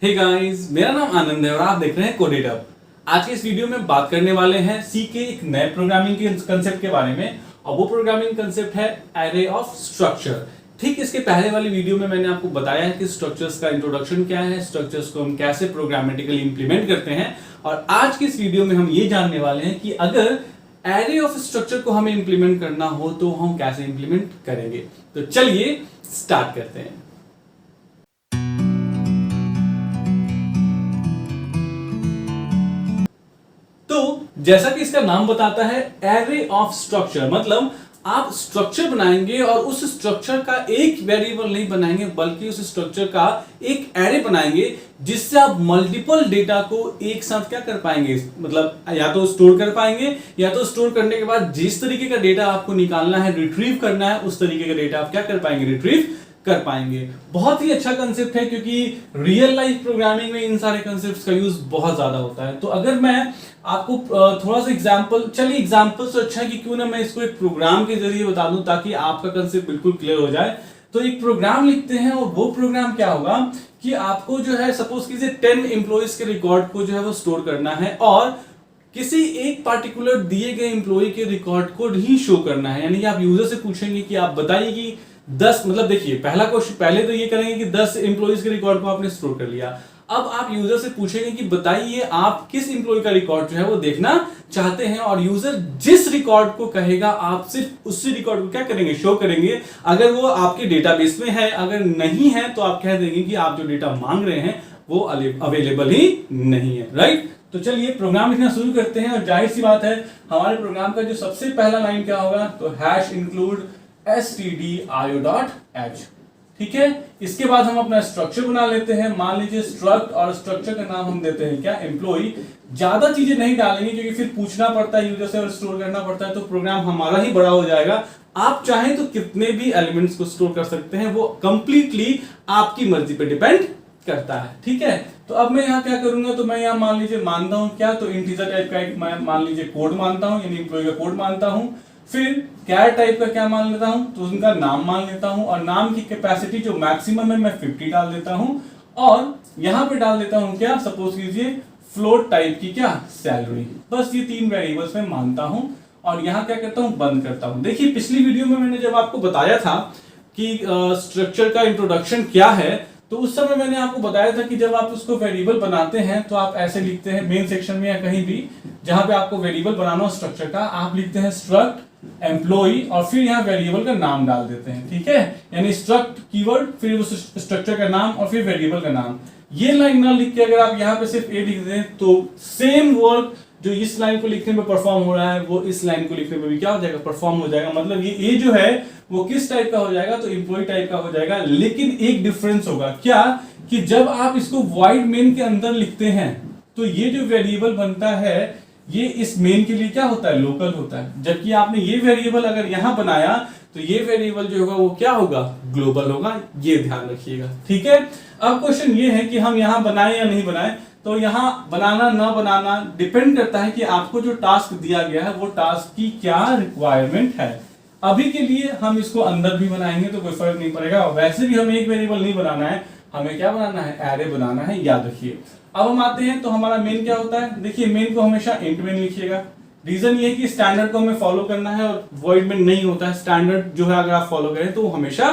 Hey guys, मेरा नाम आनंद है और आप देख रहे हैं कोडेटअप। आज के इस वीडियो में बात करने वाले हैं सी के एक नए प्रोग्रामिंग के कंसेप्ट के बारे में और वो प्रोग्रामिंग कंसेप्ट है एरे ऑफ स्ट्रक्चर। ठीक इसके पहले वाली वीडियो में मैंने आपको बताया है कि स्ट्रक्चर्स का इंट्रोडक्शन क्या है, स्ट्रक्चर्स को हम कैसे प्रोग्रामेटिकली इंप्लीमेंट करते हैं। और आज की इस वीडियो में हम ये जानने वाले हैं कि अगर एरे ऑफ स्ट्रक्चर को हमें इंप्लीमेंट करना हो तो हम कैसे इंप्लीमेंट करेंगे। तो चलिए स्टार्ट करते हैं। जैसा कि इसका नाम बताता है एरे ऑफ स्ट्रक्चर, मतलब आप स्ट्रक्चर बनाएंगे और उस स्ट्रक्चर का एक वेरिएबल नहीं बनाएंगे बल्कि उस स्ट्रक्चर का एक एरे बनाएंगे जिससे आप मल्टीपल डेटा को एक साथ क्या कर पाएंगे, मतलब या तो स्टोर कर पाएंगे या तो स्टोर करने के बाद जिस तरीके का डेटा आपको निकालना है, रिट्रीव करना है, उस तरीके का डेटा आप क्या कर पाएंगे, रिट्रीव कर पाएंगे। बहुत ही अच्छा कंसेप्ट है क्योंकि रियल लाइफ प्रोग्रामिंग में इन सारे कंसेप्ट्स का यूज बहुत ज्यादा होता है। तो अगर मैं आपको थोड़ा सा एग्जांपल से अच्छा है कि क्यों ना मैं इसको एक प्रोग्राम के जरिए बता दूं ताकि आपका कंसेप्ट बिल्कुल क्लियर हो जाए। तो एक प्रोग्राम लिखते हैं और वो प्रोग्राम क्या होगा कि आपको जो है सपोज कीजिए 10 एम्प्लॉइज के रिकॉर्ड को जो है वो स्टोर करना है और किसी एक पार्टिकुलर दिए गए एम्प्लॉय के रिकॉर्ड को ही शो करना है। यानी कि आप यूजर से पूछेंगे कि आप बताइए कि 10, मतलब देखिए पहला क्वेश्चन पहले तो ये करेंगे कि 10 एम्प्लॉइज के रिकॉर्ड को आपने स्टोर कर लिया। अब आप यूजर से पूछेंगे कि बताइए आप किस एम्प्लॉय का रिकॉर्ड जो है वो देखना चाहते हैं और यूजर जिस रिकॉर्ड को कहेगा आप सिर्फ उसी रिकॉर्ड को क्या करेंगे, शो करेंगे। अगर वो आपके डेटाबेस में है, अगर नहीं है तो आप कह देंगे कि आप जो डेटा मांग रहे हैं वो अवेलेबल ही नहीं है, राइट। तो चलिए प्रोग्राम लिखना शुरू करते हैं और जाहिर सी बात है हमारे प्रोग्राम का जो सबसे पहला लाइन क्या होगा, तो हैश इंक्लूड stdio.h। ठीक है, इसके बाद हम अपना स्ट्रक्चर बना लेते हैं। मान लीजिए स्ट्रक्ट और स्ट्रक्चर का नाम हम देते हैं क्या, एम्प्लॉय। ज्यादा चीजें नहीं डालेंगे क्योंकि फिर पूछना पड़ता है यूजर से और स्टोर करना पड़ता है तो प्रोग्राम हमारा ही बड़ा हो जाएगा। आप चाहें तो कितने भी एलिमेंट्स को स्टोर कर सकते हैं, वो कंप्लीटली आपकी मर्जी पे डिपेंड करता है। ठीक है, तो अब मैं यहाँ क्या करूंगा, तो मैं यहाँ मान लीजिए मानता हूं क्या, तो इंटीजर टाइप का एक मैं मान लीजिए कोड मानता हूं, यानी एम्प्लॉय का कोड मानता हूं। फिर कैर टाइप का क्या मान लेता हूं, तो उनका नाम मान लेता हूं और नाम की कैपेसिटी जो मैक्सिमम है मैं 50 डाल देता हूं और यहां पे डाल देता हूं क्या, सपोज कीजिए फ्लोट टाइप की क्या, सैलरी। बस ये 3 वेरिएबल्स में मानता हूं और यहां क्या करता हूं, बंद करता हूं। देखिए पिछली वीडियो में मैंने जब आपको बताया था कि स्ट्रक्चर का इंट्रोडक्शन क्या है, तो उस समय मैंने आपको बताया था कि जब आप उसको वेरिएबल बनाते हैं तो आप ऐसे लिखते हैं, मेन सेक्शन में या कहीं भी जहां पे आपको वेरिएबल बनाना हो स्ट्रक्चर का, आप लिखते हैं स्ट्रक्ट एम्प्लॉय और फिर यहाँ वेरिएबल का नाम डाल देते हैं। ठीक है, यानी स्ट्रक्ट कीवर्ड, फिर उस स्ट्रक्चर का नाम और फिर वेरिएबल का नाम। ये लाइन ना लिख के अगर आप यहाँ पे सिर्फ ए लिख दें तो सेम वर्क जो इस लाइन को लिखने में परफॉर्म हो रहा है वो इस लाइन को लिखने में भी क्या हो जाएगा, परफॉर्म हो जाएगा। मतलब ये ए जो है वो किस टाइप का हो जाएगा, तो एम्प्लॉय टाइप का हो जाएगा। लेकिन एक डिफरेंस होगा क्या, कि जब आप इसको वॉइड मेन के अंदर लिखते हैं तो ये जो वेरिएबल बनता है ये इस मेन के लिए क्या होता है, लोकल होता है। जबकि आपने ये वेरिएबल अगर यहां बनाया तो ये वेरिएबल जो होगा वो क्या होगा, ग्लोबल होगा। ये ध्यान रखिएगा। ठीक है, अब क्वेश्चन ये है कि हम यहां बनाए या नहीं बनाए। तो यहां बनाना ना बनाना डिपेंड करता है कि आपको जो टास्क दिया गया है वो टास्क की क्या रिक्वायरमेंट है। अभी के लिए हम इसको अंदर भी बनाएंगे तो कोई फर्क नहीं पड़ेगा। वैसे भी हमें एक वेरिएबल नहीं बनाना है, हमें क्या बनाना है, एरे बनाना है, याद रखिए। अब हम आते हैं तो हमारा मेन क्या होता है, देखिए मेन को हमेशा इंट मेन लिखिएगा। रीजन ये है कि स्टैंडर्ड को हमें फॉलो करना है और वॉइड मेन नहीं होता है। स्टैंडर्ड जो है अगर आप फॉलो करें तो वो हमेशा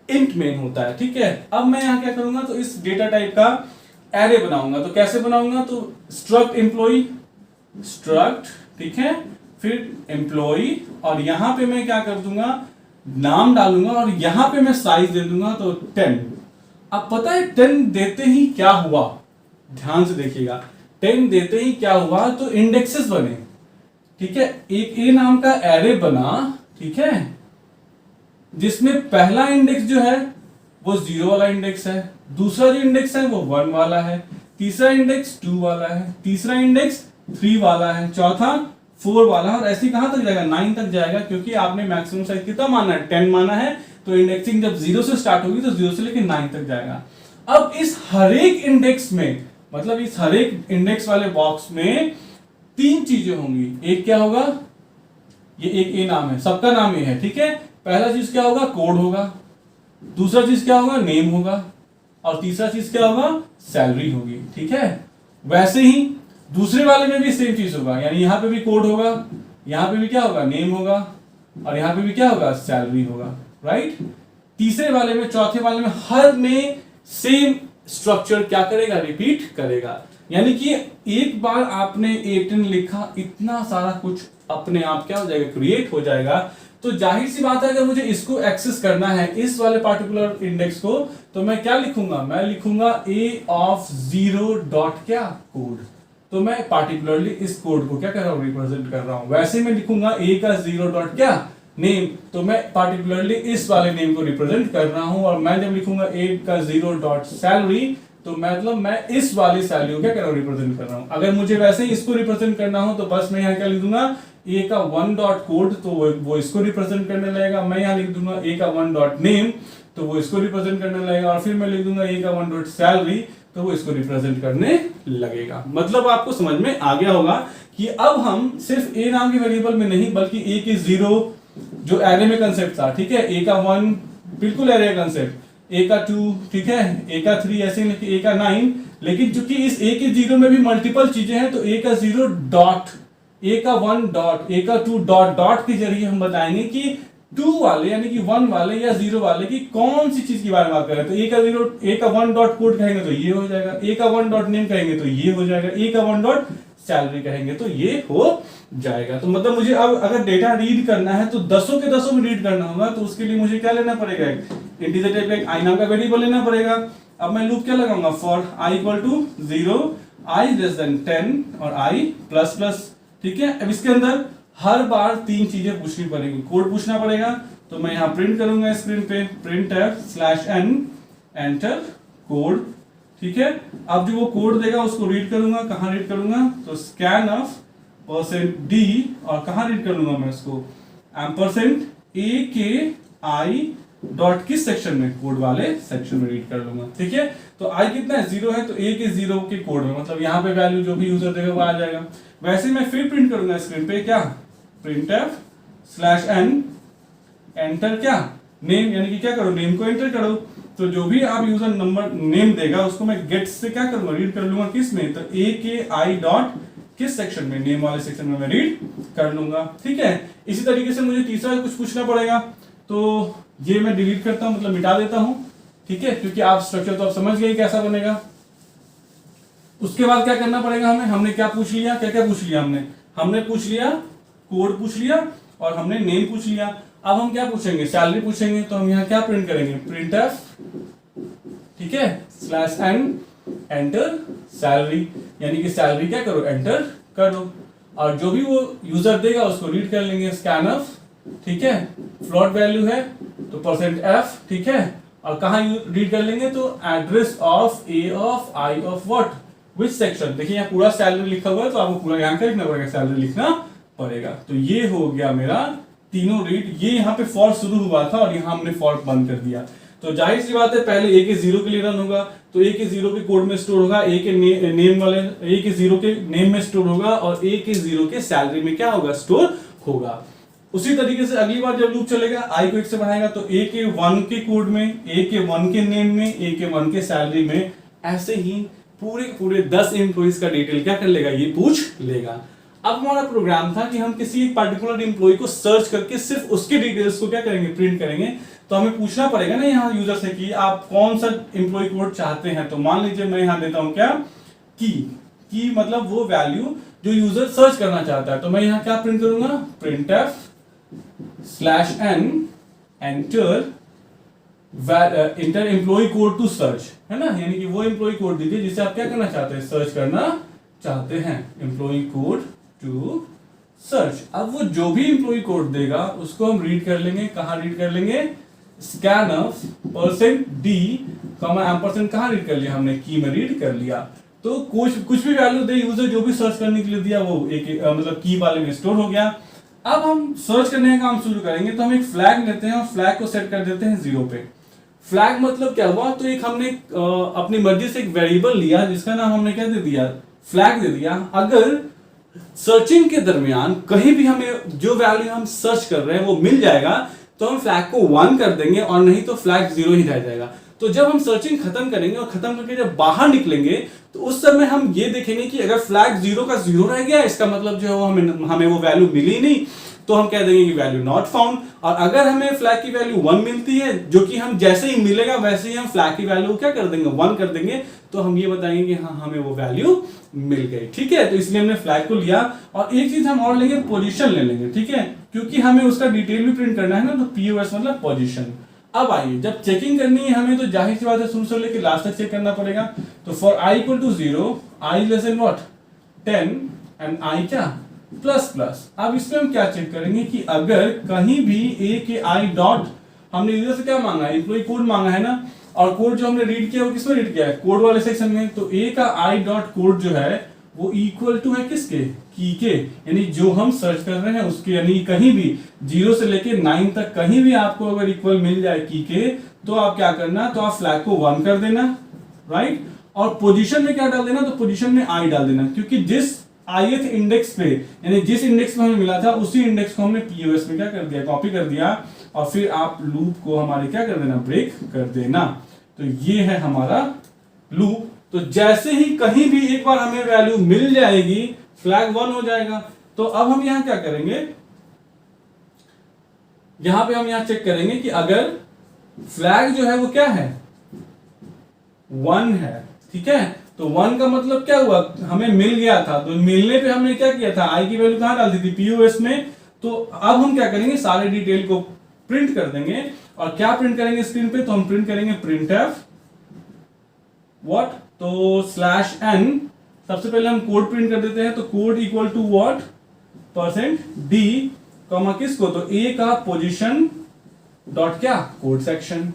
इंट मेन होता है। ठीक है, अब मैं यहाँ क्या करूंगा, तो इस डेटा टाइप का एरे बनाऊंगा। तो कैसे बनाऊंगा, तो स्ट्रक्ट एम्प्लॉय, स्ट्रक्ट, ठीक है, फिर एम्प्लॉय और यहां पे मैं क्या कर दूंगा, नाम डालूंगा और यहां पे मैं साइज दे दूंगा तो 10। अब पता है 10 देते ही क्या हुआ, ध्यान से देखिएगा, 10 देते ही क्या हुआ, तो इंडेक्सेस बने। ठीक है, एक ए नाम का एरे बना, ठीक है, जिसमें पहला इंडेक्स जो है वो 0 वाला इंडेक्स है, दूसरा जो इंडेक्स है वो 1 वाला है, तीसरा इंडेक्स 2 वाला है, तीसरा इंडेक्स 3 वाला है, चौथा 4 वाला है और ऐसे कहां तक जाएगा, 9 तक जाएगा। क्योंकि आपने मैक्सिमम साइज कितना माना है, 10 माना है, तो इंडेक्सिंग जब 0 से स्टार्ट होगी तो 0 से लेकर 9 तक जाएगा। अब इस हर एक इंडेक्स में, मतलब इस हर एक इंडेक्स वाले बॉक्स में 3 चीजें होंगी। एक क्या होगा, ये एक ए नाम है, सबका नाम ये है। ठीक है, पहला चीज क्या होगा, कोड होगा। दूसरा चीज क्या होगा, नेम होगा। और तीसरा चीज क्या होगा, सैलरी होगी। ठीक है, वैसे ही दूसरे वाले में भी सेम चीज होगा, यानी यहाँ पे भी कोड होगा, यहाँ पे भी क्या होगा, नेम होगा, और यहाँ पे भी क्या होगा, सैलरी होगा। राइट, तीसरे वाले में, चौथे वाले में, हर में सेम स्ट्रक्चर क्या करेगा, रिपीट करेगा। यानी कि एक बार आपने 18 लिखा, इतना सारा कुछ अपने आप क्या हो जाएगा, क्रिएट हो जाएगा। तो जाहिर सी बात है अगर मुझे इसको एक्सेस करना है, इस वाले पार्टिकुलर इंडेक्स को, तो मैं क्या लिखूंगा, मैं लिखूंगा a of 0 डॉट क्या, कोड। तो मैं पार्टिकुलरली इस कोड को क्या कर रहा हूँ, रिप्रेजेंट कर रहा हूँ। वैसे मैं लिखूंगा a का 0 डॉट क्या, नेम, तो मैं पार्टिकुलरली इस वाले नेम को रिप्रेजेंट कर रहा हूँ। और मैं जब लिखूंगा a का 0 डॉट सैलरी, तो मतलब मैं इस वाली सैलरी को क्या कर रहा हूँ, रिप्रेजेंट कर रहा हूँ। अगर मुझे वैसे ही इसको रिप्रेजेंट करना हो तो बस मैं यहाँ क्या लिख दूंगा, a का 1 डॉट कोड, तो वो इसको रिप्रेजेंट करने लगेगा। मैं यहाँ लिख दूंगा a का 1 डॉट नेम, तो वो इसको रिप्रेजेंट करने लगेगा। और फिर मैं लिख दूंगा a का 1 डॉट सैलरी, तो वो इसको रिप्रेजेंट करने लगेगा। मतलब आपको समझ में आ गया होगा कि अब हम सिर्फ a नाम के वेरिएबल में नहीं, बल्कि a के 0 जो एरे में कंसेप्ट था, ठीक है, a का 1 बिल्कुल एरे कंसेप्ट, a का 2, ठीक है, a का 3, ऐसे a का 9, लेकिन चूंकि इस a के 0 में भी मल्टीपल चीजें हैं, तो a का 0 डॉट, a का 1 डॉट, a का 2 डॉट, डॉट के जरिए हम बताएंगे कि 2 वाले यानी कि 1 वाले या 0 वाले की कौन सी चीज के बारे में बात कर रहे हैं। तो a का 0, a का 1 डॉट कोड कहेंगे तो ये हो जाएगा, a का 1 डॉट नेम कहेंगे तो ये हो जाएगा, a का 1 डॉट सैलरी कहेंगे तो ये हो जाएगा। तो मतलब मुझे अब अगर डेटा रीड करना है तो 10 के 10 में रीड करना होगा, तो उसके लिए मुझे क्या लेना पड़ेगा, इंटीजर टाइप का i नाम का वेरिएबल लेना पड़ेगा। अब मैं लूप क्या लगाऊंगा, for i equal to 0, i less than 10 और i प्लस प्लस। ठीक है, अब इसके अंदर हर बार 3 चीजें पूछनी पड़ेगी, कोड पूछना पड़ेगा। तो मैं यहाँ प्रिंट करूंगा स्क्रीन पे, printf/n एंटर कोड। ठीक है, अब जो वो कोड देगा उसको रीड करूंगा, कहाँ रीड करूंगा, तो स्कैन ऑफ %d, और कहाँ रीड कर लूंगा मैं उसको, एम्परसेंट a के i डॉट किस सेक्शन में, कोड वाले सेक्शन में रीड कर लूंगा। ठीक है, तो i कितना है, 0 है, तो a के 0 के कोड में, मतलब यहाँ पे वैल्यू जो भी यूजर देगा वो आ जाएगा। वैसे मैं फिर प्रिंट करूंगा स्क्रीन पे क्या, printf/n एंटर क्या, नेम, यानी कि क्या करो, नेम को एंटर करो। तो जो भी आप यूजर नंबर नेम देगा उसको मैं गेट से क्या करूंगा, रीड कर लूंगा किस में, तो a के i डॉट किस सेक्शन में, नेम वाले सेक्शन में मैं रीड कर लूंगा। ठीक है, इसी तरीके से मुझे तीसरा कुछ पूछना पड़ेगा, तो ये मैं डिलीट करता हूं, मतलब मिटा देता हूं। ठीक है, क्योंकि आप स्ट्रक्चर तो आप समझ गए कैसा बनेगा। उसके बाद क्या करना पड़ेगा हमें, हमने क्या पूछ लिया, क्या क्या पूछ लिया हमने पूछ लिया, कोड पूछ लिया, और हमने नेम पूछ लिया। अब हम क्या पूछेंगे, सैलरी पूछेंगे। तो हम यहाँ क्या प्रिंट करेंगे, printf, ठीक है, /n एंटर सैलरी, यानी कि सैलरी क्या करो, एंटर कर दो। और जो भी वो यूजर देगा उसको रीड कर लेंगे, स्कैनफ, ठीक है, फ्लोट वैल्यू है तो %f, ठीक है, और कहाँ रीड कर लेंगे, तो address of a of i of what, which section. देखिए यहाँ पूरा सैलरी लिखा हुआ है, तो आपको पूरा यहाँ क्या लिखना पड़ेगा, सैलरी लिखना पड़ेगा। तो ये हो गया मेरा तीनों रीड। ये यहाँ पे फॉर शुरू हुआ था और यहाँ हमने फॉर बंद कर दिया। तो जाहिर सी बात है पहले a के 0 के लिए रन होगा, तो a के 0 के कोड में स्टोर होगा, a के नेम वाले a के 0 के नेम में स्टोर होगा, और a के 0 के सैलरी में क्या होगा, स्टोर होगा। उसी तरीके से अगली बार जब लूप चलेगा, i को 1 से बढ़ाएगा, तो a के 1 के कोड में, a के 1 के नेम में, a के 1 के सैलरी में, ऐसे ही पूरे 10 एम्प्लॉइज का डिटेल क्या कर लेगा, ये पूछ लेगा। अब हमारा प्रोग्राम था कि हम किसी एक पर्टिकुलर एम्प्लॉय को सर्च करके सिर्फ उसके डिटेल्स को क्या करेंगे, प्रिंट करेंगे। तो हमें पूछना पड़ेगा ना यहाँ यूजर से कि आप कौन सा एम्प्लॉय कोड चाहते हैं। तो मान लीजिए मैं यहाँ देता हूँ क्या, की मतलब वो वैल्यू जो यूजर सर्च करना चाहता है। तो मैं यहाँ क्या प्रिंट करूंगा, printf/n enter enter employee code to search, है ना, यानी कि वो एम्प्लॉय कोड दीजिए जिसे आप क्या करना चाहते हैं, सर्च करना चाहते हैं, एम्प्लॉय कोड टू सर्च। अब वो जो भी एम्प्लॉय कोड देगा उसको हम रीड कर लेंगे, कहाँ रीड कर लेंगे, स्कैनफ %d, एम्परसेंट कहाँ रीड कर लिया हमने, की में रीड कर लिया। तो कुछ भी वैल्यू दे यूजर, जो भी सर्च करने के लिए दिया वो एक मतलब की वाले में स्टोर हो गया। अब हम सर्च करने का काम शुरू करेंगे, तो हम एक फ्लैग लेते हैं और फ्लैग को सेट कर देते हैं 0 पे। फ्लैग मतलब क्या हुआ, तो एक हमने अपनी मर्जी से एक वेरिएबल लिया जिसका नाम हमने क्या दे दिया, फ्लैग दे दिया। अगर सर्चिंग के दरमियान कहीं भी हमें जो वैल्यू हम सर्च कर रहे हैं वो मिल जाएगा तो हम फ्लैग को 1 कर देंगे, और नहीं तो फ्लैग 0 ही रह जाएगा। तो जब हम सर्चिंग खत्म करेंगे और खत्म करके जब बाहर निकलेंगे तो उस समय हम ये देखेंगे कि अगर फ्लैग 0 का 0 रह गया, इसका मतलब जो है वो हमें वो वैल्यू मिली नहीं, तो हम कह देंगे कि वैल्यू नॉट फाउंड। और अगर हमें फ्लैग की वैल्यू 1 मिलती है, जो कि हम जैसे ही मिलेगा वैसे ही हम फ्लैग की वैल्यू क्या कर देंगे, 1 कर देंगे, तो हम ये बताएंगे कि हाँ हमें वो वैल्यू मिल गई। ठीक है, तो इसलिए हमने फ्लैग को लिया। और एक चीज हम और लेंगे, पोजीशन ले लेंगे। ठीक है, क्योंकि हमें उसका डिटेल भी प्रिंट करना है ना, तो पीओएस मतलब पोजीशन। अब आइए, जब चेकिंग करनी है हमें, तो जाहिर सी बात है शुरू से लेकर लास्ट तक चेक करना पड़ेगा। तो for i equal to 0, i less than what 10 and i क्या प्लस प्लस। अब इसमें हम क्या चेक करेंगे कि अगर कहीं भी a के i डॉट, हमने यूजर से क्या मांगा है, एम्प्लॉय कोड मांगा है ना, और कोड जो हमने रीड किया वो किसमें रीड किया है, कोड वाले सेक्शन में। तो a का i डॉट कोड जो है वो इक्वल टू है किसके, की के, यानी जो हम सर्च कर रहे हैं उसके, यानी कहीं भी 0 से लेके 9 तक कहीं भी आपको अगर इक्वल मिल जाए की के, तो आप क्या करना, तो आप फ्लैग को 1 कर देना, राइट। और पोजीशन में क्या डाल देना, तो पोजीशन में i डाल देना, क्योंकि जिस ith इंडेक्स पे, यानी जिस इंडेक्स पे हमें मिला था उसी इंडेक्स को हमने पीओएस में क्या कर दिया, कॉपी कर दिया, और फिर आप लूप को हमारे क्या कर देना, ब्रेक कर देना। तो ये है हमारा लूप। तो जैसे ही कहीं भी एक बार हमें वैल्यू मिल जाएगी, फ्लैग 1 हो जाएगा। तो अब हम यहां क्या करेंगे, यहां पे हम यहां चेक करेंगे कि अगर फ्लैग जो है वो क्या है, 1 है। ठीक है, तो 1 का मतलब क्या हुआ, हमें मिल गया था, तो मिलने पे हमने क्या किया था, i की वैल्यू कहां डाल दी थी, पीओएस में। तो अब हम क्या करेंगे, सारे डिटेल को प्रिंट कर देंगे। और क्या प्रिंट करेंगे स्क्रीन पे, तो हम प्रिंट करेंगे printf व्हाट, तो /n, सबसे पहले हम कोड प्रिंट कर देते हैं। तो code equal to what, %d, comma किसको, तो a का पोजीशन डॉट क्या, कोड सेक्शन।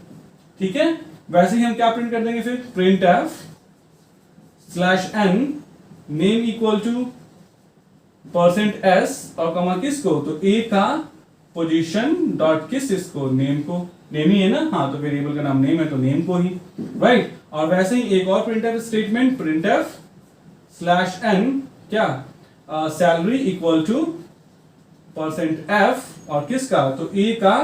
ठीक है, वैसे ही हम क्या प्रिंट कर देंगे फिर, printf /n name equal to %s और कॉमा किसको, तो a का पोजीशन डॉट किस, इसको नेम को, नेम ही है ना, हाँ तो वेरिएबल का नाम नेम है तो नेम को ही, राइट। और वैसे ही एक और printf स्टेटमेंट, printf /n क्या, सैलरी इक्वल टू %f और किसका, तो a का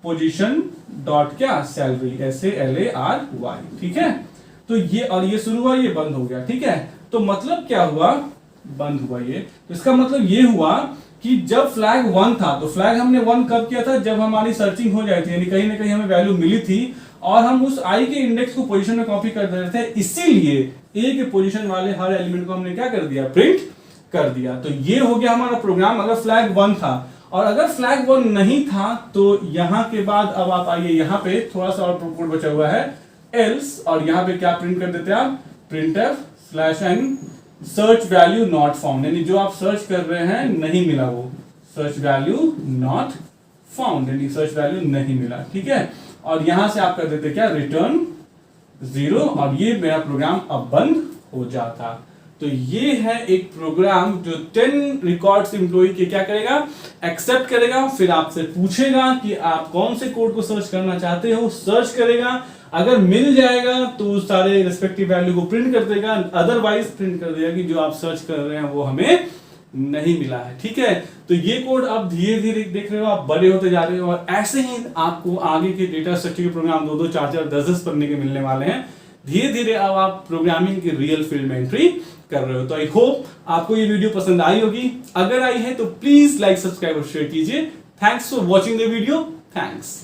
पोजीशन डॉट क्या, सैलरी, SALARY। ठीक है, तो ये, और ये शुरू हुआ, ये बंद हो गया। ठीक है, तो मतलब क्या हुआ, बंद हुआ ये, तो इसका मतलब ये हुआ कि जब फ्लैग 1 था, तो फ्लैग हमने 1 कब किया था, जब हमारी सर्चिंग हो जाती थी, यानी कहीं ना कहीं हमें वैल्यू मिली थी और हम उस i के इंडेक्स को पोजीशन में कॉपी कर रहे थे, इसीलिए a के पोजीशन वाले हर एलिमेंट को हमने क्या कर दिया, प्रिंट कर दिया। तो ये हो गया हमारा प्रोग्राम, अगर फ्लैग 1 था। और अगर फ्लैग 1 नहीं था, तो यहां के बाद अब आप आइए, यहां पे थोड़ा सा और कोड बचा हुआ है, एल्स, और यहां पे क्या प्रिंट कर देते हैं आप, printf /n search value not found, यानी जो आप सर्च कर रहे हैं नहीं मिला, वो सर्च वैल्यू नॉट फाउंड, यानी सर्च वैल्यू नहीं मिला। ठीक है, और यहां से आप कर देते क्या, रिटर्न 0, और ये मेरा प्रोग्राम अब बंद हो जाता। तो ये है एक प्रोग्राम जो 10 रिकॉर्ड्स एम्प्लॉय के क्या करेगा, एक्सेप्ट करेगा, फिर आपसे पूछेगा कि आप कौन से कोड को सर्च करना चाहते हो, सर्च करेगा, अगर मिल जाएगा तो सारे रिस्पेक्टिव वैल्यू को प्रिंट कर देगा, अदरवाइज प्रिंट कर देगा कि जो आप सर्च कर रहे हैं वो हमें नहीं मिला है। ठीक है, तो ये कोड आप धीरे धीरे देख रहे हो, आप बड़े होते जा रहे हो, और ऐसे ही आपको आगे के डेटा स्ट्रक्चर के प्रोग्राम 2-2, 4-4, 10-10 पढ़ने के मिलने वाले हैं। धीरे धीरे अब आप प्रोग्रामिंग की रियल फील्ड में एंट्री कर रहे हो। तो आई होप आपको ये वीडियो पसंद आई होगी, अगर आई है तो प्लीज लाइक, सब्सक्राइब और शेयर कीजिए। Thanks for watching the video, thanks.